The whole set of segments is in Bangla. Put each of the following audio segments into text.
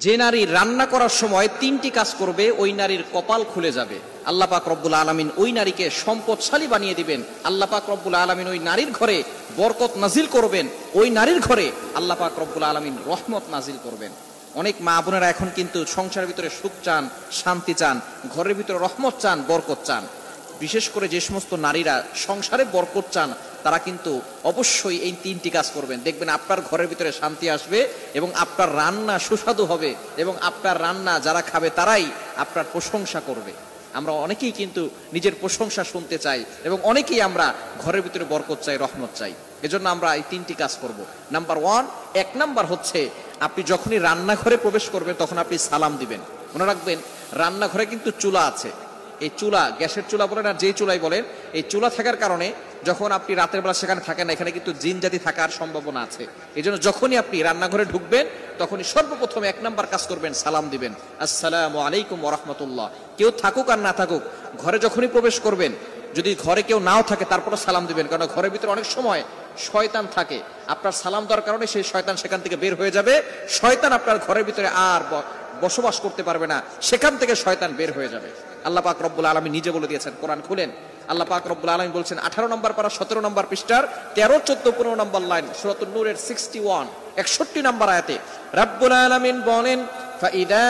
যে নারী রান্না করার সময় তিনটি কাজ করবে ওই নারীর কপাল খুলে যাবে। আল্লাহ পাক রব্বুল আলামিন ওই নারীকে সম্পদশালী বানিয়ে দিবেন। আল্লাহ পাক রব্বুল আলামিন ওই নারীর ঘরে বরকত নাজিল করবেন। ওই নারীর ঘরে আল্লাহ পাক রব্বুল আলামিন রহমত নাজিল করবেন। অনেক মা বোনেরা এখন কিন্তু সংসারের ভিতরে সুখ চান, শান্তি চান, ঘরের ভিতরে রহমত চান, বরকত চান। বিশেষ করে যে সমস্ত নারীরা সংসারে বরকত চান তারা কিন্তু অবশ্যই এই তিনটি কাজ করবেন। দেখবেন আপনার ঘরের ভিতরে শান্তি আসবে এবং আপনার রান্না সুস্বাদু হবে এবং আপনার রান্না যারা খাবে তারাই আপনার প্রশংসা করবে। আমরা অনেকেই কিন্তু নিজের প্রশংসা শুনতে চাই এবং অনেকেই আমরা ঘরের ভিতরে বরকত চাই, রহমত চাই। এজন্য আমরা এই তিনটি কাজ করব। নাম্বার 1, 1 নাম্বার হচ্ছে আপনি যখনই রান্নাঘরে প্রবেশ করবেন তখন আপনি সালাম দিবেন। মনে রাখবেন রান্নাঘরে কিন্তু চুলা আছে। এই চুলা, গ্যাসের চুলা বলেন আর যেই চুলাই বলেন, এই চুলা থাকার কারণে যখন আপনি রাতের বেলা সেখানে থাকেন না, এখানে কিন্তু জিন জাতি থাকার সম্ভাবনা আছে। এই জন্য যখনই আপনি রান্নাঘরে ঢুকবেন তখনই সর্বপ্রথম 1 নাম্বার কাজ করবেন, সালাম দিবেন, আসসালামু আলাইকুম ওয়া রাহমাতুল্লাহ। কেউ থাকুক আর না থাকুক, ঘরে যখনই প্রবেশ করবেন, যদি ঘরে কেউ নাও থাকে তারপরে সালাম দিবেন, কারণ ঘরের ভিতরে অনেক সময় শয়তান থাকে। আপনার সালাম দেওয়ার কারণে সেই শয়তান সেখান থেকে বের হয়ে যাবে। শয়তান আপনার ঘরের ভিতরে আর বসবাস করতে পারবে না, সেখান থেকে শয়তান বের হয়ে যাবে। আল্লাহ পাক রব্বুল আলামিন নিজে বলে দিয়েছেন, কোরআন খুলেন, আল্লাহ পাক রব্বুল আলামিন বলছেন 18 নম্বর পারা 17 নম্বর পৃষ্ঠার 13, 14, 15 নম্বর লাইন, সূরাতুন নূরের 61 নম্বর আয়াতে রব্বুল আলামিন বলেন, ফাইদা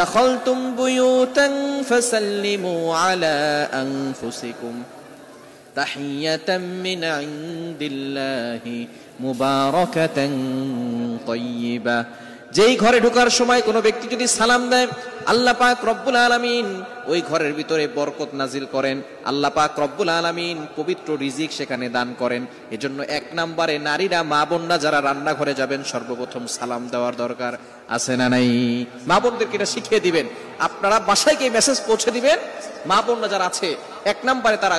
দাখালতুম বুয়ুতান ফাসাল্লিমু আলা আনফুসিকুম তাহিয়াতাম মিন ইনদিল্লাহি মুবারাকাতান তাইয়্যিবা। যেই ঘরে ঢোকার সময় কোনো ব্যক্তি যদি সালাম দেয়, আল্লাহ পাক রব্বুল আলামিন ওই ঘরের ভিতরে বরকত নাজিল করেন। আল্লাহ পাক রব্বুল আলামিন পবিত্র রিজিক সেখানে দান করেন। এজন্য 1 নম্বরে নারীরা, মা বোনরা যারা রান্নাঘরে যাবেন সর্বপ্রথম সালাম দেওয়ার দরকার আছে না নাই? মা বোনদেরকে এটা শিখিয়ে দিবেন। আপনারা বাসায় গিয়ে মেসেজ পৌঁছে দিবেন, মা বোনরা যারা আছে 1 নম্বরে তারা